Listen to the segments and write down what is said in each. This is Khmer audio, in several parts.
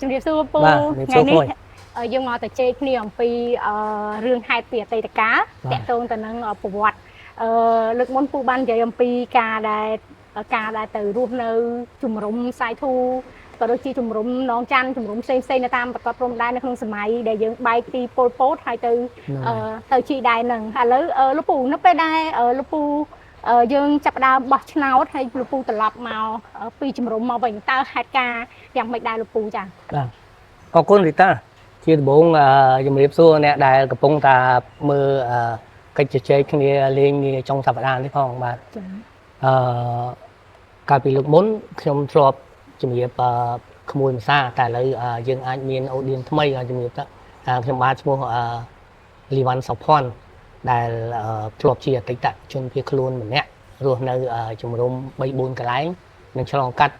ជំរាបសួរពូថ្ងៃនេះយើងមកទៅជែកគ្នាអំពីរឿងហេតុពីអតីតកាលតាក់ទងទៅនឹងប្រវត្តិលើកមុនពូបាននិយាយអំពីការដែលទៅរស់នៅជំរំសាយធូក៏ដូចជាជំរំនងច័ន្ទជំរំផ្សេងនៅតាមប្រកបព្រំដែននៅក្នុងសម័យដែលយើងបែកពីពលពតហើយទៅជីដែរនឹងឥឡូវលោកពូនៅពេលដែលលោកពូយើងចាប់ដើមបោះឆ្នោតហើយលោកពូត្រឡប់មកពីជំរំមកវិញតើហេតុការយ៉ាងម៉េចដែរលោកពូចា៎បាទអរគុណរីតាជាដំបូងជំរាបសួរអ្នកដែលកំពុងតែមើលកិច្ចជជែកគ្នាលេងចុងសប្តាហ៍នេះផងបាទកាលពីលើកមុនខ្ញុំធ្លាប់ជំរាបក្មួយភាសាតែឥឡូវយើងអាចមានអូឌៀនថ្មីជំរាបទៅខ្ញុំបាទឈ្មោះលីវ៉ាន់សុផាន់ដែលធ្លាប់ជាអតីតជនភៀសខ្លួនម្នាក់រស់នៅជំរំ 3-4 កន្លែងនិងឆ្លងកាត់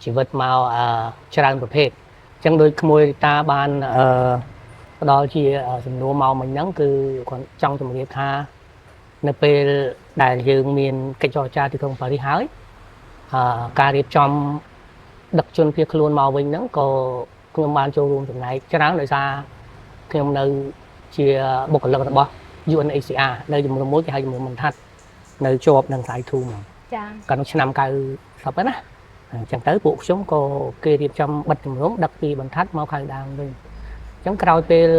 ជីវិតមកច្រើនប្រភេទអញ្ចឹងដោយក្មួយតាបានផ្ដល់ជាសំណួរមកមិញហ្នឹងគឺគាត់ចង់ជម្រាបថានៅពេលដែលយើងមានកិច្ចចរចាទីក្រុងប៉ារីសហើយការរៀបចំដឹកជនភៀសខ្លួនមកវិញហ្នឹងក៏ខ្ញុំបានចូលរួមចំណែកច្រើនដោយសារខ្ញុំនៅជាបុគ្គលិករបស់ UNHCR នៅជំរំមួយគេហៅជំរំបរ្ថាត់នៅជាប់នឹងខ្សែធូមចា៎កាលនោះឆ្នាំ90ណាអញ្ចឹងទៅពួកខ្ញុំក៏គេរៀបចំបិទជំរំដឹកពីបរ្ថាត់មកខៅដាងវិញអញ្ចឹងក្រោយពេល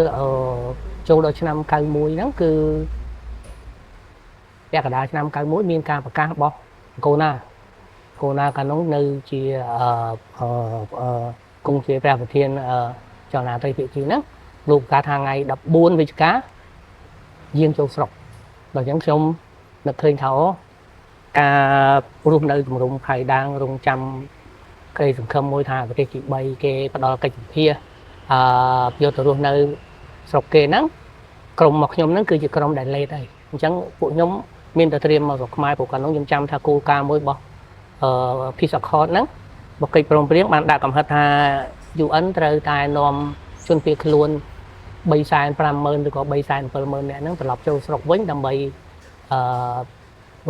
ចូលដល់ឆ្នាំ91ហ្នឹងគឺពាក់កណ្ដាលឆ្នាំ91មានការប្រកាសរបស់កូណាកាលនោះនៅជាគង់ជាព្រះប្រធានចលនាត្រីភាគីហ្នឹងលោកប្រកាសថាថ្ងៃ14វិច្ឆិកាយាងចូលស្រុកដល់អញ្ចឹងខ្ញុំនឹកឃើញថាការរស់នៅជំរំខៅដាងរងចាំក្តីសង្ឃឹមមួយថាប្រទេសទី3គេផ្ដល់កិច្ចវិភាយកទៅរស់នៅស្រុកគេហ្នឹងក្រុមមកខ្ញុំហ្នឹងគឺជាក្រុមដែលលេតហើយអញ្ចឹងពួកខ្ញុំមានតែត្រៀមមកស្រុកខ្មែរព្រោះកាលនោះខ្ញុំចាំថាគោលការណ៍មួយរបស់Peace Accord ហ្នឹងបកិច្ចព្រមព្រៀងបានដាក់កំហិតថា UN ត្រូវតែនាំជនភៀសខ្លួន350,000ឬក៏370,000នាក់ហ្នឹងត្រឡប់ចូលស្រុកវិញដើម្បី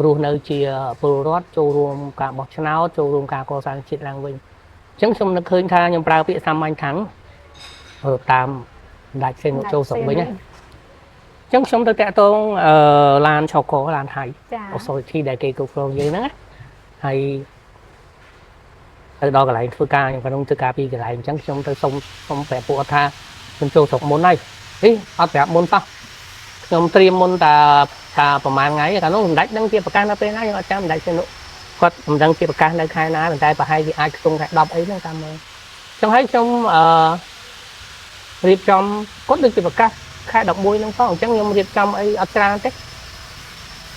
រស់នៅជាពលរដ្ឋចូលរួមការបោះឆ្នោតចូលរួមការកសាងជាតិឡើងវិញអញ្ចឹងខ្ញុំនឹកឃើញថាខ្ញុំប្រើពាក្យសាមញ្ញខាងតាមដាច់សេនចូលស្រុកវិញណាអញ្ចឹងខ្ញុំទៅតាក់ទងឡានឆកឡានថៃ authority ដែលគេគ្រប់គ្រងយើងហ្នឹងណាហើយទៅដល់កន្លែងធ្វើការខ្ញុំក្នុងធ្វើការពីកន្លែងអញ្ចឹងខ្ញុំទៅសុំប្រាប់ពួកគាត់ថាខ្ញុំចូលស្រុកមុនហើយអត់ប្រាប់មុនសោះខ្ញុំត្រៀមមុនតែប្រហែលថ្ងៃកាលនោះសម្ដេចនឹងជាប្រកាសនៅពេលណាខ្ញុំអត់ចាំសម្ដេចទេគាត់មិនដឹងជាប្រកាសនៅខែណាប៉ុន្តែប្រហែលជាអាចខ្ទង់ខែ10អីហ្នឹងតាមមើលអញ្ចឹងហើយខ្ញុំរៀបចំគាត់ដូចជាប្រកាសខែ11ហ្នឹងផងអញ្ចឹងខ្ញុំរៀបចំអីអត់ច្រើនទេ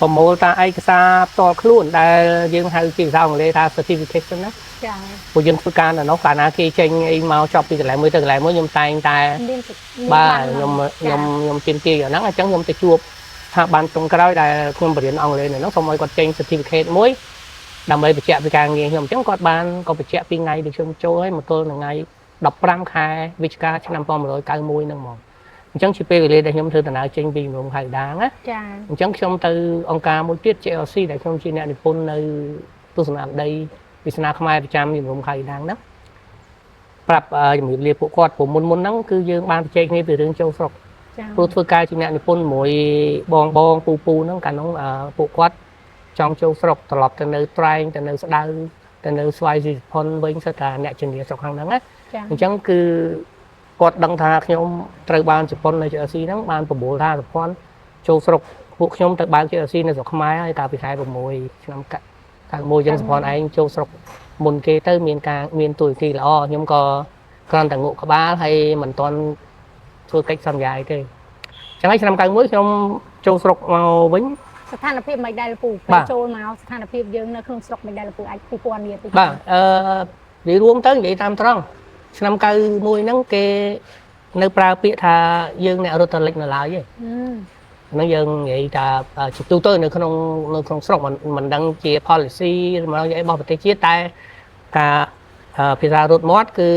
ប្រមូលតាឯកសារផ្ទាល់ខ្លួនដែលយើងហៅជាភាសាអង់គ្លេសថា certification ណាចា៎ពួកយើងធ្វើការនៅនោះកាលណាគេចេញអីមកចប់ពីកន្លែងមួយទៅកន្លែងមួយខ្ញុំតែងតែបាទខ្ញុំទាមទារយ៉ាងហ្នឹងអញ្ចឹងខ្ញុំទៅជួបថាបានត្រង់ក្រោយដែលខ្ញុំបរៀនអង់គ្លេសនៅនោះសូមឲ្យគាត់ចេញ certificate មួយដើម្បីបញ្ជាក់ពីការងារខ្ញុំអញ្ចឹងគាត់បានក៏បញ្ជាក់ពីថ្ងៃដែលខ្ញុំចូលហើយមកទល់នឹងថ្ងៃ15ខែវិច្ឆិកាឆ្នាំ1991ហ្នឹងមកអញ្ចឹងជាពេលវេលាដែលខ្ញុំធ្វើដំណើរចេញពីជំរំខៅដាងណាចា៎អញ្ចឹងខ្ញុំទៅអង្គការមួយទៀត JLC ដែលខ្ញុំជាអ្នកនិពន្ធនៅទស្សនវិស័យវាសនាខ្មែរប្រចាំជំរំខៅដាងហ្នឹងប្រាប់ជំរាបលាពួកគាត់ព្រោះមុនហ្នឹងគឺយើងបានបញ្ចេញគ្នាពីរឿងចូលស្រុកចា៎ព្រោះធ្វើការជាអ្នកនិពន្ធមួយបងពូហ្នឹងកាលនោះពួកគាត់ចង់ចូលស្រុកត្រឡប់ទៅនៅត្រែងទៅនៅស្ដៅទៅនៅស្វាយស៊ីផុនវិញសិតតែអ្នកជំនាញស្រុកខាងហ្នឹងណាអញ្ចឹងគឺគាត់ដឹងថាខ្ញុំត្រូវបានជប៉ុននៅ JLC ហ្នឹងបានប្រមូលថាប្រព័ន្ធចូលស្រុកពួកខ្ញុំទៅបើក JLC នៅស្រុកខ្មែរហើយកាលពីខែ6ឆ្នាំ91ចឹងប្រព័ន្ធឯងចូលស្រុកមុនគេទៅមានទួនាទីល្អខ្ញុំក៏គ្រាន់តែងក់ក្បាលហើយមិនទាន់ធ្វើកិច្ចសន្យាអីទេចឹងហើយឆ្នាំ91ខ្ញុំចូលស្រុកមកវិញស្ថានភាពមិនដែលលោកពូពេលចូលមកស្ថានភាពយើងនៅក្នុងស្រុកមិនដែលលោកពូអាចពីពណ៌នាទីបាទនិយាយរួមទៅនិយាយតាមត្រង់ឆ្នាំ91ហ្នឹងគេនៅប្រើពាក្យថាយើងអ្នករត់ទៅលិចនៅឡើយទេហ្នឹងយើងនិយាយថាជាទូទៅនៅក្នុងស្រុកមិនដឹងជា policy របស់ប្រទេសជាតិតែការភាសារត់មាត់គឺ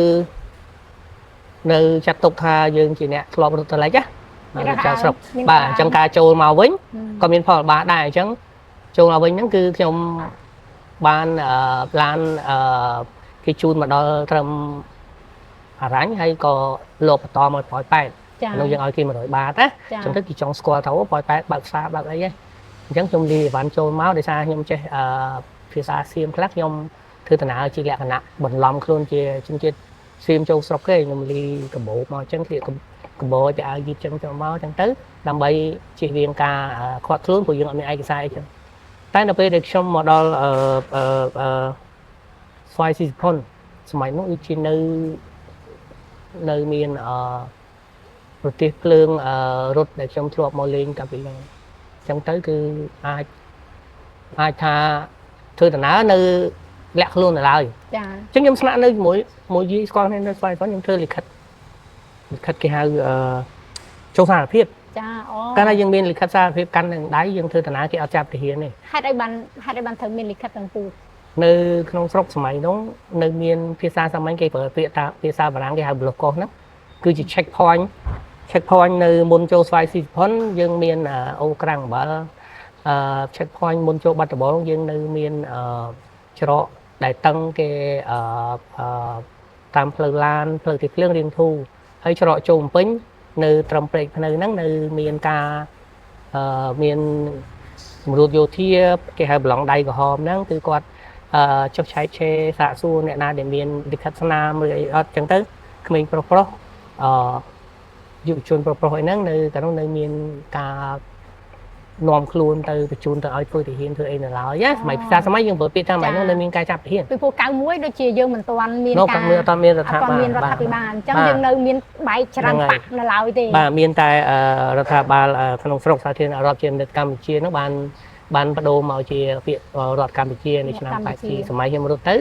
នៅចាត់ទុកថាយើងជាអ្នកធ្លាប់រត់ទៅលិចណាចៅស្រុកបាទអញ្ចឹងការចូលមកវិញក៏មានផលបាកដែរអញ្ចឹងចូលមកវិញហ្នឹងគឺខ្ញុំបានឡានគេជូនមកដល់ត្រឹម រ៉ាញ់ហើយក៏លោកបន្តមកប៉ោយប៉ែត ចា នោះយើងឲ្យគេ100 បាតណា ចា ចឹងទៅគេចង់ស្គាល់ទៅប៉ោយប៉ែតបើកផ្សារបើកអីហ្នឹងអញ្ចឹងខ្ញុំលីអីវ៉ាន់ចូលមកដោយសារខ្ញុំចេះភាសាសៀមខ្លះខ្ញុំធ្វើដំណើរជាលក្ខណៈបន្លំខ្លួនជាជនជាតិសៀមចូលស្រុកគេខ្ញុំលីកបោមកអញ្ចឹងគេកបោទៅឲ្យយឺតចឹងចូលមកអញ្ចឹងទៅដើម្បីជៀសវាងការខាត់ខ្លួនព្រោះយើងអត់មានឯកសារអីចឹងតែនៅពេលដែលខ្ញុំមកដល់ស្វាយស៊ីសផុនសម័យនោះជានៅមានប្រទេសភ្លើងរត់ដែលខ្ញុំធ្លាប់មកលេងកាលពីហ្នឹងអញ្ចឹងទៅគឺអាចថាធ្វើដំណើរនៅលាក់ខ្លួននៅឡើយ ចា អញ្ចឹងខ្ញុំស្នាក់នៅជាមួយយីស្គាល់គ្នានៅស្វាយផុនខ្ញុំធ្វើលិខិតគេហៅចូលសារភាព ចាអូ កាលណាយើងមានលិខិតសារភាពកាន់នឹងដៃយើងធ្វើដំណើរគេអត់ចាប់ទាហានទេ ហេតុអីបានត្រូវមានលិខិតទាំងពូ នៅក្នុងស្រុកសម័យនោះនៅមានភាសាសាមញ្ញគេប្រើពាក្យថាភាសាបារាំងគេហៅ block cost ហ្នឹងគឺជា check point នៅមុនចូលស្វាយស៊ីសផុនយើងមានអូក្រាំងអំបិលcheck point មុនចូលបាត់ដំបងយើងនៅមានច្រកដែលតឹងគេតាមផ្លូវឡានផ្លូវទីភ្លើងរៀងធូរហើយច្រកចូលភ្នំពេញនៅត្រឹមព្រែកភ្នៅហ្នឹងនៅមានការមានសម្រួលយោធាគេហៅប្រឡងដៃក្រហមហ្នឹងគឺគាត់ចុះឆែកឆេរសាកសួរអ្នកណាដែលមានលិខិតស្នាមឬអីអត់អញ្ចឹងទៅក្មេងប្រុសយុវជនប្រុសអីហ្នឹងនៅកាលនោះនៅមានការនាំខ្លួនទៅបញ្ជូនទៅឲ្យធ្វើទាហានធ្វើអីនៅឡើយណាសម័យភាសាសម័យយើងប្រើពាក្យថាសម័យនោះនៅមានការចាប់ទាហាន ពីព្រោះ91ដូចជាយើងមិនទាន់មានការ អត់មានរដ្ឋាភិបាល អញ្ចឹងយើងនៅមានបែកច្រើនបាក់នៅឡើយទេ បាទមានតែរដ្ឋាភិបាលក្នុងស្រុកសាធារណរដ្ឋជានិតកម្ពុជានោះបានបដូរមកជាពាក្យរដ្ឋកម្ពុជានៅឆ្នាំ80សម័យខ្ញុំរត់ទៅ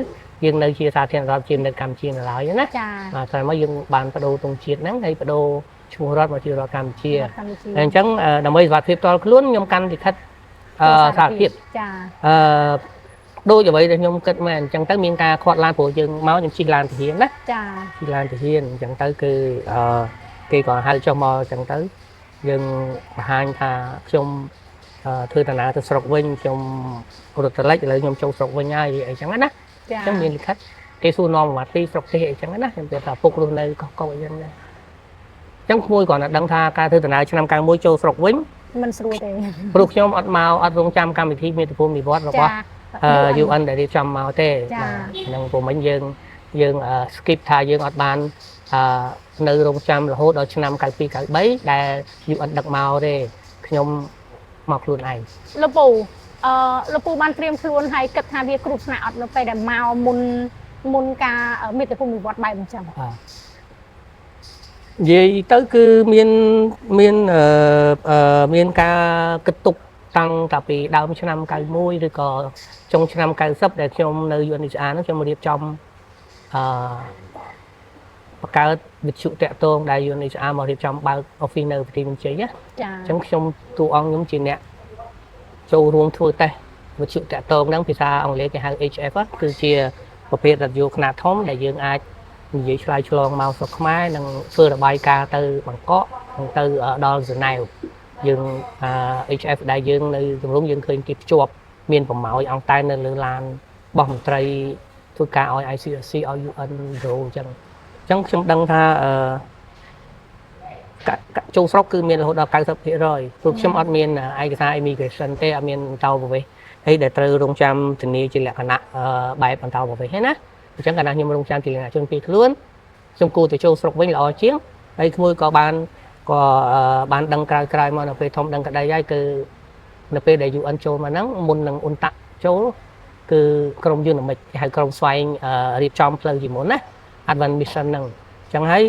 យើងនៅជាសាធារណរដ្ឋជានិតកម្ពុជានៅឡើយណា ចា បាទតែមកយើងបានបដូរទង់ជាតិហ្នឹងហើយបដូរឈ្មោះរដ្ឋមកជារដ្ឋកម្ពុជាអញ្ចឹងដើម្បីសុវត្ថិភាពផ្ទាល់ខ្លួនខ្ញុំកាន់លិខិតសារភាព ចា ដូចអ្វីដែលខ្ញុំគិតមែនអញ្ចឹងទៅមានការខាត់ឡានព្រោះយើងមកខ្ញុំជិះឡានទាហានណា ចា ជិះឡានទាហានអញ្ចឹងទៅគឺគេក៏ហៅចុះមកអញ្ចឹងទៅយើងបង្ហាញថាខ្ញុំធ្វើដំណើរទៅស្រុកវិញខ្ញុំរត់ត្រឡប់ឥឡូវខ្ញុំចូលស្រុកវិញហើយអីចឹងណា ចា អញ្ចឹងមានលិខិតគេសួរនាំប្រវត្តិពីស្រុកទេសអីចឹងណាខ្ញុំនិយាយថាពុករស់នៅកោះអីចឹងណាអញ្ចឹងក្មួយគាត់ដឹងថាការធ្វើដំណើរឆ្នាំ91ចូលស្រុកវិញ មិនស្រួលទេ ព្រោះខ្ញុំអត់រងចាំកម្មវិធីមាតុភូមិនិវត្តរបស់UN ដែលរៀបចំមកទេហ្នឹងព្រោះមិញយើង skip ថាយើងអត់បាននៅរងចាំរហូតដល់ឆ្នាំ92 93ដែល UN ដឹកមកទេខ្ញុំមកខ្លួនឯង លោកពូលោកពូបានត្រៀមខ្លួនហើយគិតថាវាគ្រោះថ្នាក់អត់នៅពេលដែលមកមុនការមាតុភូមិនិវត្តបែបអញ្ចឹង និយាយទៅគឺមានការគិតទុកតាំងតាពីដើមឆ្នាំ91ឬក៏ចុងឆ្នាំ90ដែលខ្ញុំនៅ UNHCR ហ្នឹងខ្ញុំរៀបចំបង្កើតវិទ្យុតាក់ទងដែល UNHCR មករៀបចំបើក office នៅប្រទេសមានជ័យណា ចា អញ្ចឹងខ្ញុំតួអង្គខ្ញុំជាអ្នកចូលរួមធ្វើតេស្តវិទ្យុតាក់ទងហ្នឹងភាសាអង់គ្លេសគេហៅ HF គឺជាប្រភេទរ៉ាឌីយ៉ូខ្នាតធំដែលយើងអាចនិយាយឆ្លើយឆ្លងមកស្រុកខ្មែរនិងធ្វើរបាយការណ៍ទៅបង្កក់និងទៅដល់ហ្សឺណែវយើងHF ដែលយើងនៅទម្រង់យើងឃើញគេភ្ជាប់មានប្រម៉ោយអង្គតែននៅលើឡានរបស់មន្ត្រីធ្វើការឲ្យ ICRC ឲ្យ UN រោអញ្ចឹងខ្ញុំដឹងថាចូលស្រុកគឺមានរហូតដល់ 90% ព្រោះខ្ញុំអត់មានឯកសារ immigration ទេអត់មានបន្តប្រវេសន៍ហើយដែលត្រូវរងចាំធានាជាលក្ខណៈបែបបន្តប្រវេសន៍ហ្នឹងណាអញ្ចឹងកាលណាខ្ញុំរងចាំជាលក្ខណៈជនពីខ្លួនខ្ញុំគួរទៅចូលស្រុកវិញល្អជាងហើយក្មួយក៏បានដឹងក្រោយមកនៅពេលធំដឹងក្តីហើយគឺនៅពេលដែល UN ចូលមកហ្នឹងមុននឹងអ៊ុនតាក់ចូលគឺក្រុមយូណាមិកគេហៅក្រុមស្វែងរៀបចំផ្លូវជាមុនណា Advance Mission ហ្នឹងអញ្ចឹងហើយ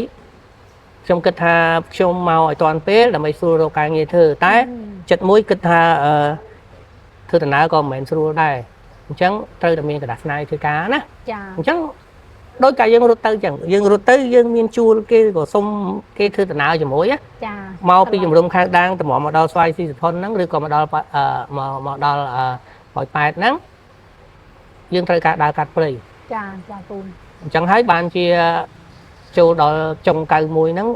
ខ្ញុំគិតថាខ្ញុំមកឲ្យតាន់ពេលដើម្បីស្រួលរកការងារធ្វើតែចិត្តមួយគិតថាធ្វើដំណើរក៏មិនមែនស្រួលដែរអញ្ចឹងត្រូវតែមានក្រដាសស្នាយធ្វើការណា ចា អញ្ចឹងដោយតែយើងរត់ទៅអញ្ចឹងយើងរត់ទៅយើងមានជួលគេក៏សុំគេធ្វើដំណើរជាមួយណា ចា មកពីជំរំខាងដាងទៅមកដល់ស្វាយស៊ីសផុនហ្នឹងឬក៏មកដល់មកដល់ប៉ោយប៉ែតហ្នឹងយើងត្រូវការដើរកាត់ព្រៃ ចាពូ អញ្ចឹងហើយបានជាចូលដល់ចុង91ហ្នឹង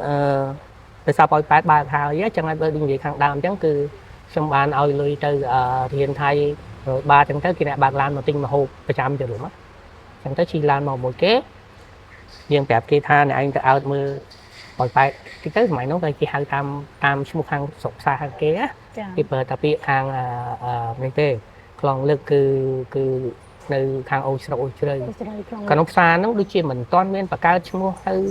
ដោយសារប៉ោយប៉ែតបើកហើយអញ្ចឹងហើយបើនិយាយខាងដើមអញ្ចឹងគឺខ្ញុំបានឲ្យលុយទៅរៀនថៃ100 បាតអញ្ចឹងទៅគេអ្នកបើកឡានមកទិញម្ហូបប្រចាំទៅរួមអញ្ចឹងទៅជិះឡានមកមួយគេ dương đẹp kia tha này anh ta ao mưa hỏi phải cái tới mày nó cái kia hai tam số hàng sụp xa hàng kia á cái bờ tập bị hàng này tê còn lực cứ nơi hàng ôi chơi còn ông xa nó đôi khi mình toan miên và cao chung hay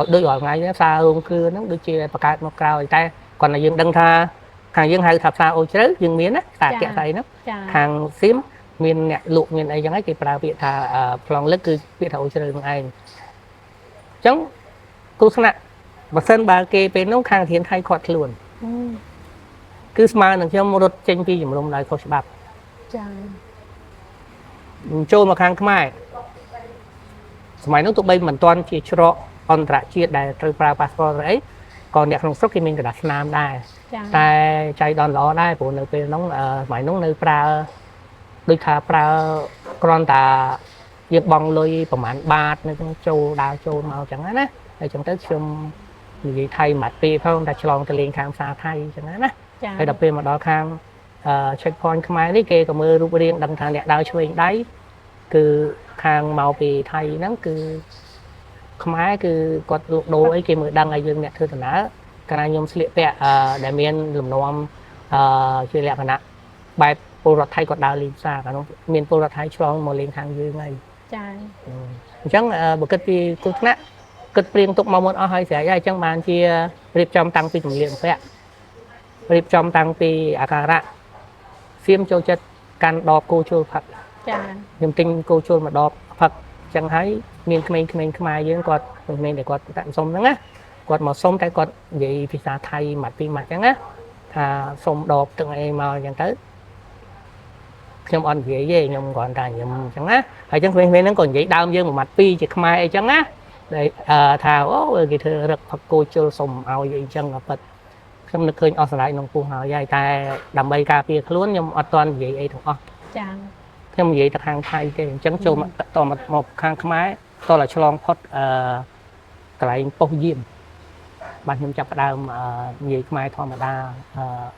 đôi gọi ngay nó xa luôn cứ nó đôi khi và cao nó cao tay còn là dương đăng tha hàng dương hai thập xa ôi chơi dương miến á tạt kẹt tay nó hàng xím miền nè lụa miền ấy chẳng ấy cái bà việt thà lòng lực cứ việt thà ôi chơi bằng anh chống cô sẵn mà sân bà kê bên nông khang thiến thay quạt luôn cứ mà đằng trong một đợt tranh phi chỉ một đồng lại có bạc trôi mà khang khmai máy nó tụi bay mình toàn chỉ cho on trả chia đại từ pra passport ấy còn đẹp trong sốc thì mình cả đặt nam đây tại chạy đòn ló đây của nơi bên nông máy nông nơi pra đôi thà pra con ta việc bong lôiประมาณ bát nơi trong châu đào châu màu chẳng hạn á để chúng tới xem gì thay mặt pi phải không ta chọn từ liền khám xa thay chẳng hạn á hay đặc biệt mà đó khám checkpoint khmai đấy kê còn mưa rùa riêng đằng thằng đẹp đào chơi đấy cứ khang màu pi thay nó cứ khmai cứ quạt đồ ấy kê mưa đằng ấy dương đẹp thưa thằng á cái này nhôm sliệp bẹ để miền lùm nôm chơi lẹ thằng á bàiปูรถไทยกดดาวลินซ่ากันน้องเมียนปูรถไทยช่วงโมเลงทางยืนไงจังบุกตีกุศลกึศเปลี่ยนตุกมาหมดเอาให้เสียใจจังบานที่รีบจอมตังปีถุงเลี้ยงแปะรีบจอมตังปีอาการะเสียมโจจัดการดอกโกโจผักยังติงโกโจมาดอกผักจังให้เมียนเขมรขมายยืนกอดเมียนเด็กกอดตัดส้มนั่งนะกอดหมอส้มแต่กอดใหญ่ภาษาไทยหมัดปีหมัดจังนะถ้าส้มดอกตึงไอมาอย่างtới nhom on về về nhom còn ta nhom chẳng á hay chẳng quen nó còn vậy đau dương một mặt pi chỉ không ai chẳng á để thào cái thưa rất phật cô chưa sùng ao vậy chân là phật không được khơi on lại nông phu họ dài ta đầm bay cà phê luôn nhom on toàn vậy ấy thuộc thêm vậy thật hàng thay cái chẳng châu mà to một hàng khmái to là cho long phật cái lại bốc diêm bạn nhom chập đào vậy khmái thọ mà đa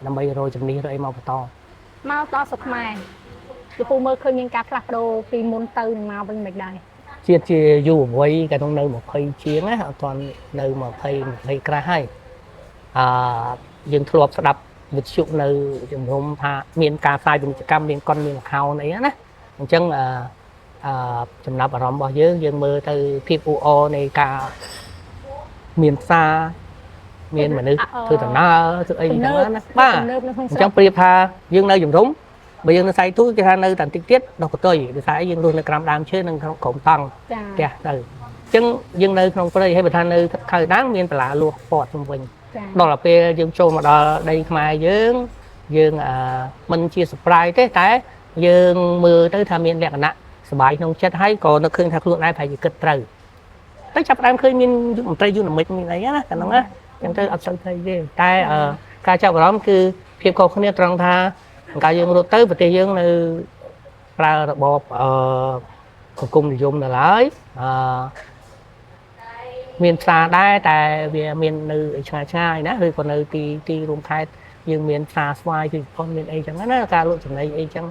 đầm bay rồi chẳng đi rồi mau to sụp maiคือปูมือเคยมีการผลักโดปีมุนเตอร์มาเป็นแบบใดเชียร์อยู่ไว้กันตรงเนินหมกไฟเชียงนะตอนเนินหมกไฟกระให้ยังทลบสดับวิชุเนินจมรมพาเมียนกาไฟเป็นกิจกรรมเมียนก้อนเมียนเขาไหนนะจังจำนับอารมณ์บ่เยอะยังมือตือพิบอูโอในกาเมียนซาเมียนเหมือนนึกคือแต่หน้าคือไอ้ทั้งนั้นนะบ้าจังเปรียบพายังเนินจมรมbây giờ nó xây túi cái nơi tận tiết tiết đâu có tôi để xây dương luôn là cầm đam chơi nên không cổng tăng kìa từ chân dương nơi không có đây hay bị than nơi khởi đáng miền lạ luôn bọt xung quanh đó là pe dương show mà đó đây mai dương mình chia surprise thế tại dương mưa tới tham miền đẹp nè bài nông chết hay còn nó khơi thật luôn ai phải kịch trời tới chập đang khơi miền một tây dương là mình ấy á cái nó á chẳng tới ấp sâu tây gì tại ca chào của nóคือเพียบเขาเนี่ยตรงท่าการยังรถtớiประเทศยังในปลาระบบcungนิยมlà lấy miền xaได้แต่เวียmiền nơiชายนะคือคนnơiตีรวมไทยยังmiền xa xoay thì con miền ấy chẳngนั้นการลดจากในấy chẳng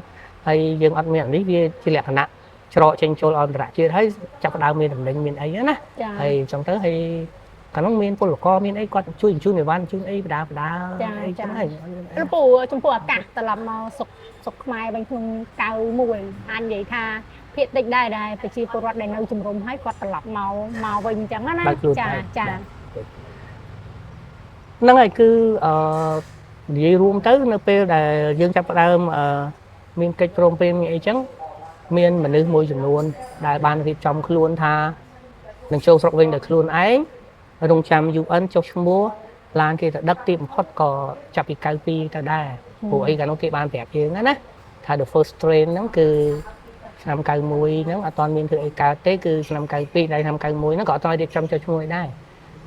hayยังอัดmiềnนี้เฉลี่ยขนาดชะลอเชิงโจลออนตระเชื่อให้จับดาวmiền đỉnh miền ấyนะhay trong tới hay cảน้องเมียนปุ่นก็เมียนไอ้ก็ช่วยในวันช่วยไอ้ดาไอ้จังไงแล้วปู่ชมพูอากาศตลอดมาสกไม้บางคนเกาหมวยอันใหญ่ท่าเพียรติดได้ไปชีพรถในnơiชมรมให้ก็ตลอดเมาวิ่งจังนะจ้านั่นไงคือดีรวมtới nơi pe để dươngจับดาวเมียนกิจกรมเป็นไอ้จังเมียนเหมือนนึกมวยจำนวนได้บานที่จอมขลุ่นท่าหนึ่งโชว์สกวิ่งแต่ขลุ่นไอ้โรงจำยูอันจกชัวลานที่ดักตีมพอดก็จับอีก9 ปีก็ได้ผู้ไอ้กันน้องเก็บบ้านแบบเองนะถ้า the first train นั่นคือนำการมวยนั่นตอนมีคือไอ้การเต้คือนำการปีได้ทำการมวยนั่นก็ตอนเด็กจำจะช่วยได้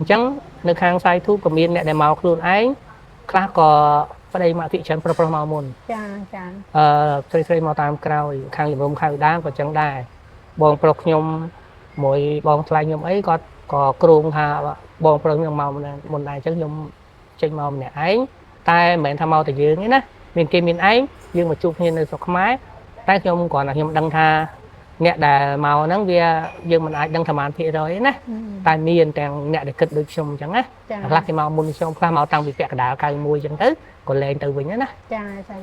จังในทางไซทูกับมีนเนี่ยได้มาครูนไอ้คลาก็ไปได้มาที่ชั้นประมาณมนเทรมาตามกราวทางรวมข่าวด้านก็จังได้บองปลอกยมมวยบองทลายยมไอ้ก็กรุงฮะบองปลอกยมเมาเนี่ยบนได้จังยมเจงเมาเนี่ยไอ้ตายเหมือนทำเมาแต่ยืนนี่นะมีนเกมีนไอ้ยืนมาจุกเงินในสกไม้ใต้ยมก่อนนะยมดังทา អ្នកដែលមកហ្នឹងវាយើងមិនអាចដឹងថាបានភាគរយណាតែមានទាំងអ្នកដែលគិតដូចខ្ញុំអញ្ចឹងណាខ្លះគេមកមុនខ្ញុំខ្លះមកតាំងពីពាក់កណ្ដាល91អញ្ចឹងទៅក៏លែងទៅវិញណា ចាចា